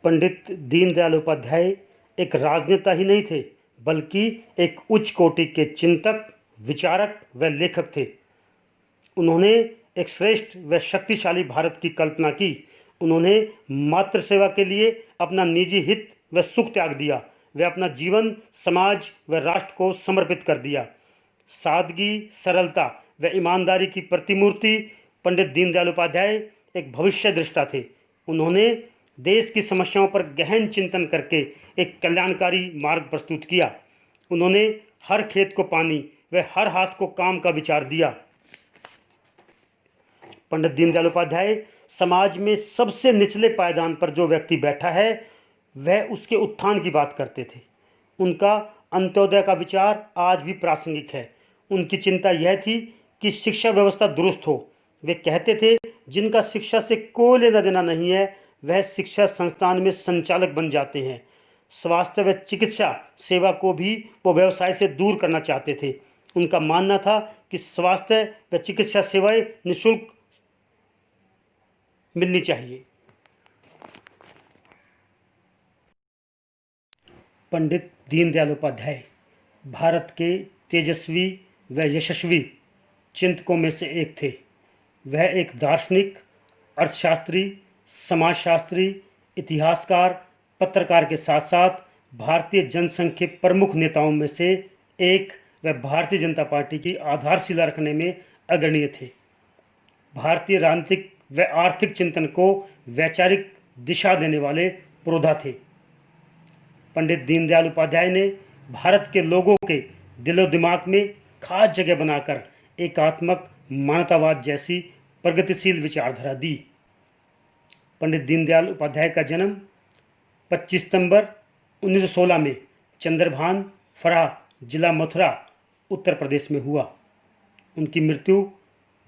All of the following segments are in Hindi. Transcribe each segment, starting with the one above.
पंडित दीनदयाल उपाध्याय एक राजनेता ही नहीं थे, बल्कि एक उच्च कोटि के चिंतक, विचारक व लेखक थे। उन्होंने एक श्रेष्ठ व शक्तिशाली भारत की कल्पना की। उन्होंने मातृ सेवा के लिए अपना निजी हित व सुख त्याग दिया। वे अपना जीवन समाज व राष्ट्र को समर्पित कर दिया। सादगी, सरलता व ईमानदारी की प्रतिमूर्ति पंडित दीनदयाल उपाध्याय एक भविष्य दृष्टा थे। उन्होंने देश की समस्याओं पर गहन चिंतन करके एक कल्याणकारी मार्ग प्रस्तुत किया। उन्होंने हर खेत को पानी व हर हाथ को काम का विचार दिया। पंडित दीनदयाल उपाध्याय समाज में सबसे निचले पायदान पर जो व्यक्ति बैठा है, वह उसके उत्थान की बात करते थे। उनका अंत्योदय का विचार आज भी प्रासंगिक है। उनकी चिंता यह थी कि शिक्षा व्यवस्था दुरुस्त हो। वे कहते थे, जिनका शिक्षा से कोई लेना देना नहीं है, वह शिक्षा संस्थान में संचालक बन जाते हैं। स्वास्थ्य व चिकित्सा सेवा को भी वो व्यवसाय से दूर करना चाहते थे। उनका मानना था कि स्वास्थ्य व चिकित्सा सेवाएं निःशुल्क मिलनी चाहिए। पंडित दीनदयाल उपाध्याय भारत के तेजस्वी व यशस्वी चिंतकों में से एक थे। वह एक दार्शनिक, अर्थशास्त्री, समाजशास्त्री, इतिहासकार, पत्रकार के साथ साथ भारतीय जनसंघ के प्रमुख नेताओं में से एक व भारतीय जनता पार्टी की आधारशिला रखने में अग्रणीय थे। भारतीय राजनीतिक व आर्थिक चिंतन को वैचारिक दिशा देने वाले पुरोधा थे। पंडित दीनदयाल उपाध्याय ने भारत के लोगों के दिलो दिमाग में खास जगह बनाकर एकात्मक मानवतावाद जैसी प्रगतिशील विचारधारा दी। पंडित दीनदयाल उपाध्याय का जन्म 25 सितंबर 1916 में चंद्रभान फराह, जिला मथुरा, उत्तर प्रदेश में हुआ। उनकी मृत्यु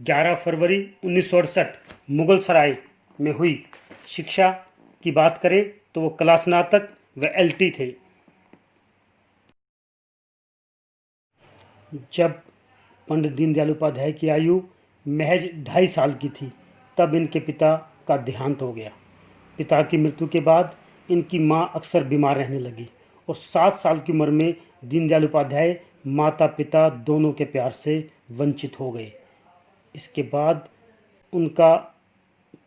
11 फरवरी 1968 मुगल सराय में हुई। शिक्षा की बात करें तो वो कला स्नातक व LT थे। जब पंडित दीनदयाल उपाध्याय की आयु महज 2.5 साल की थी, तब इनके पिता का देहांत हो गया। पिता की मृत्यु के बाद इनकी मां अक्सर बीमार रहने लगी और 7 साल की उम्र में दीनदयाल उपाध्याय माता पिता दोनों के प्यार से वंचित हो गए। इसके बाद उनका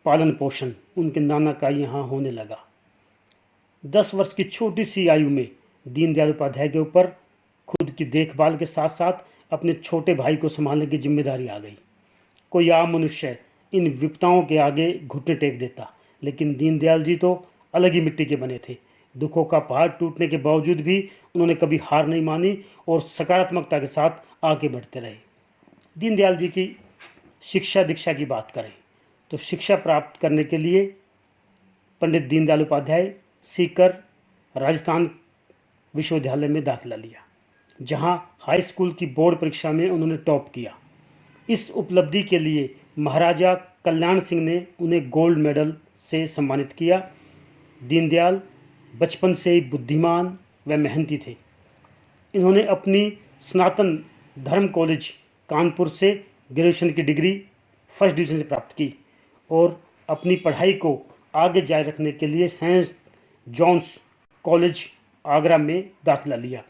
पालन पोषण उनके नाना का यहाँ होने लगा। 10 वर्ष की छोटी सी आयु में दीनदयाल उपाध्याय के ऊपर खुद की देखभाल के साथ साथ अपने छोटे भाई को संभालने की जिम्मेदारी आ गई। कोई आम मनुष्य इन विपदाओं के आगे घुटने टेक देता, लेकिन दीनदयाल जी तो अलग ही मिट्टी के बने थे। दुखों का पहाड़ टूटने के बावजूद भी उन्होंने कभी हार नहीं मानी और सकारात्मकता के साथ आगे बढ़ते रहे। दीनदयाल जी की शिक्षा दीक्षा की बात करें तो शिक्षा प्राप्त करने के लिए पंडित दीनदयाल उपाध्याय सीकर राजस्थान विश्वविद्यालय में दाखिला लिया, जहां हाई स्कूल की बोर्ड परीक्षा में उन्होंने टॉप किया। इस उपलब्धि के लिए महाराजा कल्याण सिंह ने उन्हें गोल्ड मेडल से सम्मानित किया। दीनदयाल बचपन से ही बुद्धिमान व मेहनती थे। इन्होंने अपनी स्नातन धर्म कॉलेज कानपुर से ग्रेजुएशन की डिग्री फर्स्ट डिवीज़न से प्राप्त की और अपनी पढ़ाई को आगे जारी रखने के लिए सेंट जॉन्स कॉलेज आगरा में दाखिला लिया।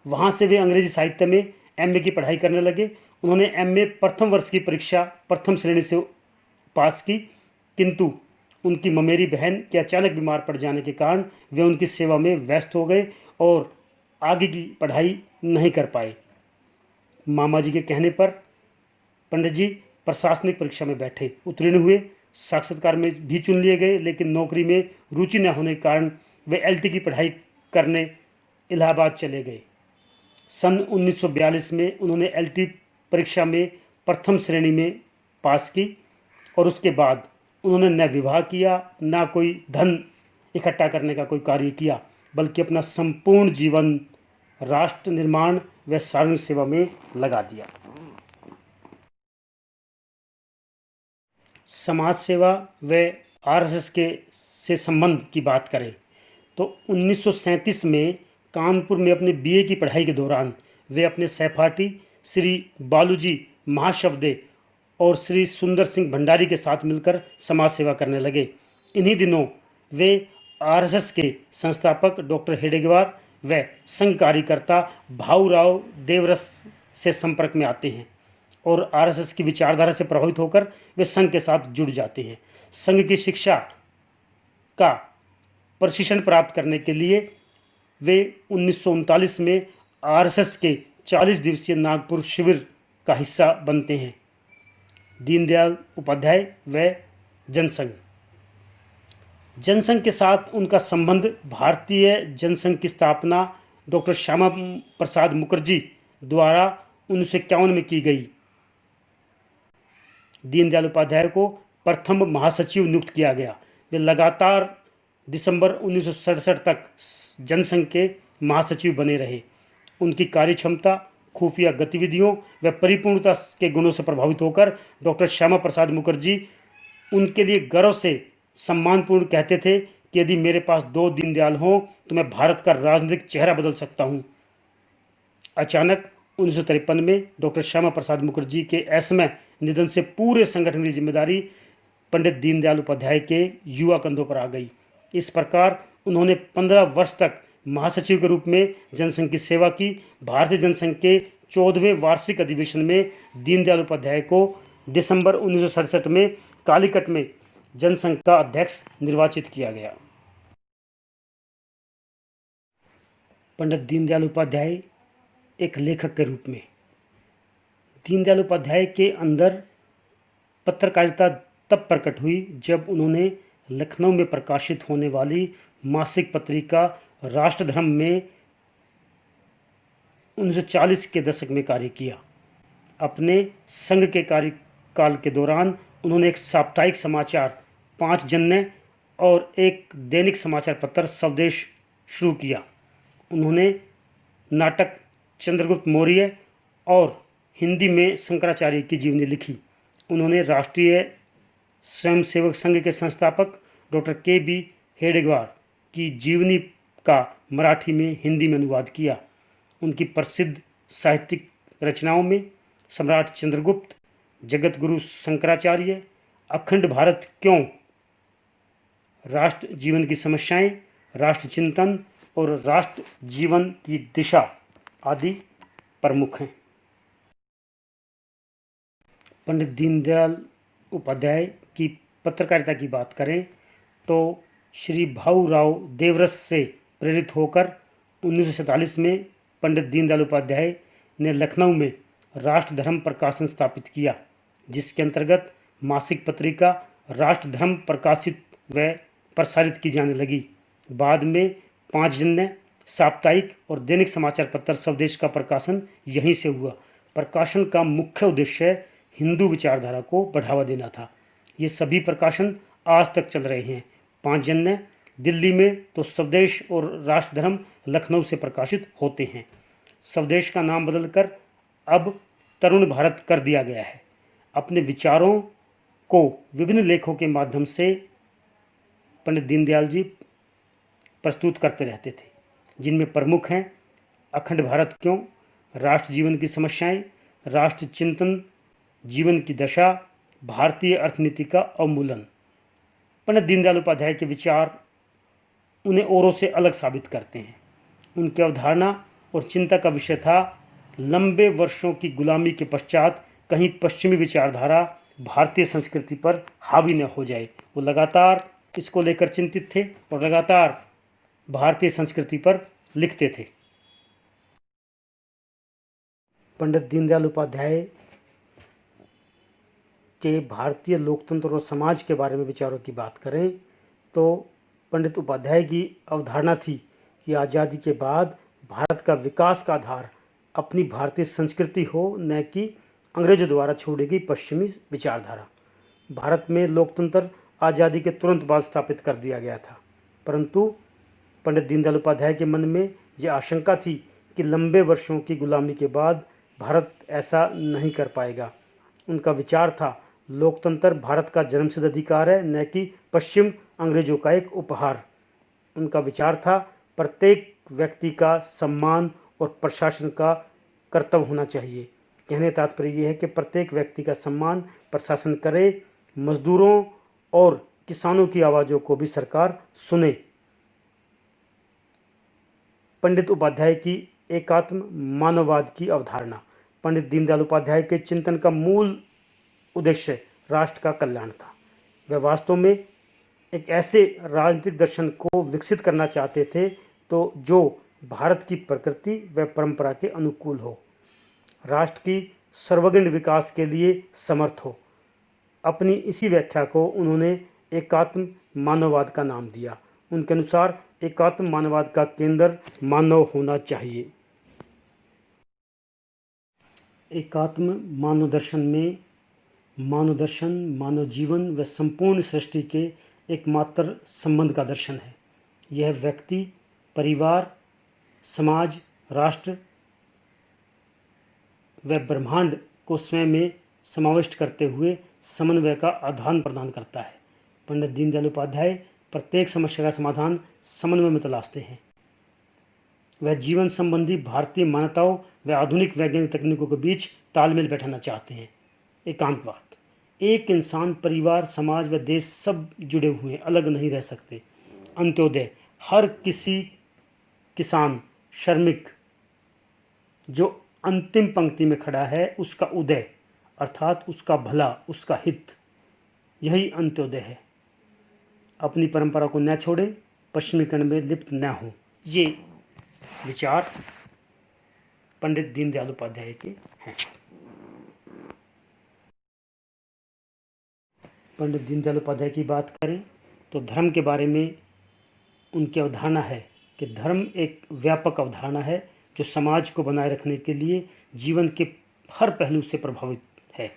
वहाँ से वे अंग्रेजी साहित्य में MA की पढ़ाई करने लगे। उन्होंने MA प्रथम वर्ष की परीक्षा प्रथम श्रेणी से पास की, किंतु उनकी ममेरी बहन के अचानक बीमार पड़ जाने के कारण वे उनकी सेवा में व्यस्त हो गए और आगे की पढ़ाई नहीं कर पाए। मामा जी के कहने पर पंडित जी प्रशासनिक परीक्षा में बैठे, उत्तीर्ण हुए, साक्षात्कार में भी चुन लिए गए, लेकिन नौकरी में रुचि न होने के कारण वे LT की पढ़ाई करने इलाहाबाद चले गए। सन 1942 में उन्होंने LT परीक्षा में प्रथम श्रेणी में पास की और उसके बाद उन्होंने न विवाह किया, न कोई धन इकट्ठा करने का कोई कार्य किया, बल्कि अपना संपूर्ण जीवन राष्ट्र निर्माण व सार्वजनिक सेवा में लगा दिया। समाज सेवा व RSS के से संबंध की बात करें तो 1937 में कानपुर में अपने BA की पढ़ाई के दौरान वे अपने सहपाठी श्री बालूजी महाशब्दे और श्री सुंदर सिंह भंडारी के साथ मिलकर समाज सेवा करने लगे। इन्हीं दिनों वे आरएसएस के संस्थापक डॉक्टर हेडगेवार व संघ कार्यकर्ता भाऊराव देवरस से संपर्क में आते हैं और आरएसएस की विचारधारा से प्रभावित होकर वे संघ के साथ जुड़ जाते हैं। संघ की शिक्षा का प्रशिक्षण प्राप्त करने के लिए वे 1939 में आरएसएस के 40 दिवसीय नागपुर शिविर का हिस्सा बनते हैं। दीनदयाल उपाध्याय व जनसंघ। जनसंघ के साथ उनका संबंध भारतीय जनसंघ की स्थापना डॉक्टर श्यामा प्रसाद मुखर्जी द्वारा 1951 में की गई। दीनदयाल उपाध्याय को प्रथम महासचिव नियुक्त किया गया। वे लगातार दिसंबर 1967 तक जनसंघ के महासचिव बने रहे। उनकी कार्यक्षमता, खुफिया गतिविधियों व परिपूर्णता के गुणों से प्रभावित होकर डॉक्टर श्यामा प्रसाद मुखर्जी उनके लिए गर्व से सम्मानपूर्ण कहते थे कि यदि मेरे पास 2 दीनदयाल हों तो मैं भारत का राजनीतिक चेहरा बदल सकता हूं। अचानक 1953 में डॉक्टर श्यामा प्रसाद मुखर्जी के असमय निधन से पूरे संगठन की जिम्मेदारी पंडित दीनदयाल उपाध्याय के युवा कंधों पर आ गई। इस प्रकार उन्होंने 15 वर्ष तक महासचिव के रूप में जनसंघ की सेवा की। भारतीय जनसंघ के 14वें वार्षिक अधिवेशन में दीनदयाल उपाध्याय को दिसंबर 1967 में कालीकट में जनसंघ का अध्यक्ष निर्वाचित किया गया। पंडित दीनदयाल उपाध्याय एक लेखक के रूप में। दीनदयाल उपाध्याय के अंदर पत्रकारिता तब प्रकट हुई जब उन्होंने लखनऊ में प्रकाशित होने वाली मासिक पत्रिका राष्ट्रधर्म में 1940 के दशक में कार्य किया। अपने संघ के कार्यकाल के दौरान उन्होंने एक साप्ताहिक समाचार 5 जन्य और एक दैनिक समाचार पत्र स्वदेश शुरू किया। उन्होंने नाटक चंद्रगुप्त मौर्य और हिंदी में शंकराचार्य की जीवनी लिखी। उन्होंने राष्ट्रीय स्वयंसेवक संघ के संस्थापक डॉक्टर के.बी. हेडगेवार की जीवनी का मराठी में हिंदी में अनुवाद किया। उनकी प्रसिद्ध साहित्यिक रचनाओं में सम्राट चंद्रगुप्त, जगत गुरु शंकराचार्य, अखंड भारत क्यों, राष्ट्र जीवन की समस्याएं, राष्ट्र चिंतन और राष्ट्र जीवन की दिशा आदि प्रमुख हैं। पंडित दीनदयाल उपाध्याय की पत्रकारिता की बात करें तो श्री भाऊराव देवरस से प्रेरित होकर 1947 में पंडित दीनदयाल उपाध्याय ने लखनऊ में राष्ट्रधर्म प्रकाशन स्थापित किया, जिसके अंतर्गत मासिक पत्रिका राष्ट्रधर्म प्रकाशित व प्रसारित की जाने लगी। बाद में 5 जन्य, साप्ताहिक और दैनिक समाचार पत्र स्वदेश का प्रकाशन यहीं से हुआ। प्रकाशन का मुख्य उद्देश्य हिंदू विचारधारा को बढ़ावा देना था। ये सभी प्रकाशन आज तक चल रहे हैं। 5 जन्य दिल्ली में तो स्वदेश और राष्ट्रधर्म लखनऊ से प्रकाशित होते हैं। स्वदेश का नाम बदलकर अब तरुण भारत कर दिया गया है। अपने विचारों को विभिन्न लेखों के माध्यम से पंडित दीनदयाल जी प्रस्तुत करते रहते थे, जिनमें प्रमुख हैं अखंड भारत क्यों, राष्ट्र जीवन की समस्याएं, राष्ट्र चिंतन, जीवन की दशा, भारतीय अर्थनीति का अवमूलन। पंडित दीनदयाल उपाध्याय के विचार उन्हें औरों से अलग साबित करते हैं। उनकी अवधारणा और चिंता का विषय था लंबे वर्षों की गुलामी के पश्चात कहीं पश्चिमी विचारधारा भारतीय संस्कृति पर हावी न हो जाए। वो लगातार इसको लेकर चिंतित थे और लगातार भारतीय संस्कृति पर लिखते थे। पंडित दीनदयाल उपाध्याय के भारतीय लोकतंत्र और समाज के बारे में विचारों की बात करें तो पंडित उपाध्याय की अवधारणा थी कि आज़ादी के बाद भारत का विकास का आधार अपनी भारतीय संस्कृति हो, न कि अंग्रेजों द्वारा छोड़ी गई पश्चिमी विचारधारा। भारत में लोकतंत्र आज़ादी के तुरंत बाद स्थापित कर दिया गया था, परंतु पंडित दीनदयाल उपाध्याय के मन में यह आशंका थी कि लंबे वर्षों की गुलामी के बाद भारत ऐसा नहीं कर पाएगा। उनका विचार था लोकतंत्र भारत का जन्मसिद्ध अधिकार है, न कि पश्चिम अंग्रेजों का एक उपहार। उनका विचार था प्रत्येक व्यक्ति का सम्मान और प्रशासन का कर्तव्य होना चाहिए। कहने तात्पर्य यह है कि प्रत्येक व्यक्ति का सम्मान प्रशासन करे, मजदूरों और किसानों की आवाज़ों को भी सरकार सुने। पंडित उपाध्याय की एकात्म मानववाद की अवधारणा। पंडित दीनदयाल उपाध्याय के चिंतन का मूल उद्देश्य राष्ट्र का कल्याण था। वे वास्तव में एक ऐसे राजनीतिक दर्शन को विकसित करना चाहते थे तो जो भारत की प्रकृति व परंपरा के अनुकूल हो, राष्ट्र की सर्वगण विकास के लिए समर्थ हो। अपनी इसी व्याख्या को उन्होंने एकात्म मानववाद का नाम दिया। उनके अनुसार एकात्म मानववाद का केंद्र मानव होना चाहिए। एकात्म मानव दर्शन में मानव दर्शन मानव जीवन व संपूर्ण सृष्टि के एकमात्र संबंध का दर्शन है। यह व्यक्ति, परिवार, समाज, राष्ट्र व ब्रह्मांड को स्वयं में समाविष्ट करते हुए समन्वय का आदान प्रदान करता है। पंडित दीनदयाल उपाध्याय प्रत्येक समस्या का समाधान समन्वय में तलाशते हैं। वह जीवन संबंधी भारतीय मान्यताओं व आधुनिक वैज्ञानिक तकनीकों के बीच तालमेल बैठाना चाहते हैं। एकांतवाद। एक इंसान, परिवार, समाज व देश सब जुड़े हुए हैं, अलग नहीं रह सकते। अंत्योदय। हर किसी किसान, श्रमिक जो अंतिम पंक्ति में खड़ा है, उसका उदय अर्थात उसका भला, उसका हित, यही अंत्योदय है। अपनी परंपरा को न छोड़े, पश्चिमीकरण में लिप्त न हो। ये विचार पंडित दीनदयाल उपाध्याय के हैं। पंडित दीनदयाल उपाध्याय की बात करें तो धर्म के बारे में उनकी अवधारणा है कि धर्म एक व्यापक अवधारणा है जो समाज को बनाए रखने के लिए जीवन के हर पहलू से प्रभावित है,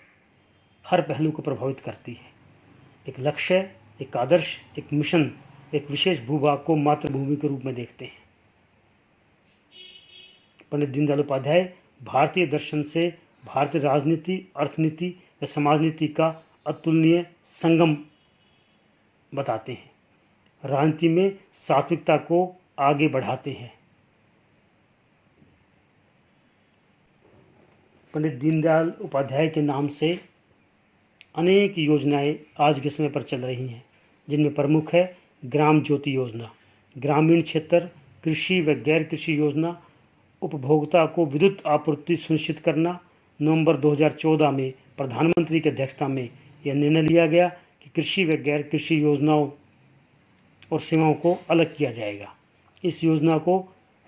हर पहलू को प्रभावित करती है। एक लक्ष्य, एक आदर्श, एक मिशन, एक विशेष भूभाग को मातृभूमि के रूप में देखते हैं। पंडित दीनदयाल उपाध्याय भारतीय दर्शन से भारतीय राजनीति, अर्थनीति व समाजनीति का अतुलनीय संगम बताते हैं। राजनीति में सात्विकता को आगे बढ़ाते हैं। पंडित दीनदयाल उपाध्याय के नाम से अनेक योजनाएं आज के समय पर चल रही हैं, जिनमें प्रमुख है ग्राम ज्योति योजना, ग्रामीण क्षेत्र कृषि व गैर कृषि योजना, उपभोक्ता को विद्युत आपूर्ति सुनिश्चित करना। नवंबर 2014 में प्रधानमंत्री की अध्यक्षता में यह निर्णय लिया गया कि कृषि व गैर कृषि योजनाओं और सेवाओं को अलग किया जाएगा। इस योजना को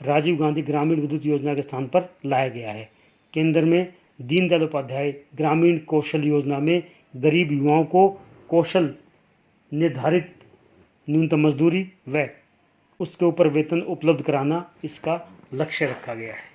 राजीव गांधी ग्रामीण विद्युत योजना के स्थान पर लाया गया है। केंद्र में दीनदयाल उपाध्याय ग्रामीण कौशल योजना में गरीब युवाओं को कौशल, निर्धारित न्यूनतम मजदूरी व उसके ऊपर वेतन उपलब्ध कराना इसका लक्ष्य रखा गया है।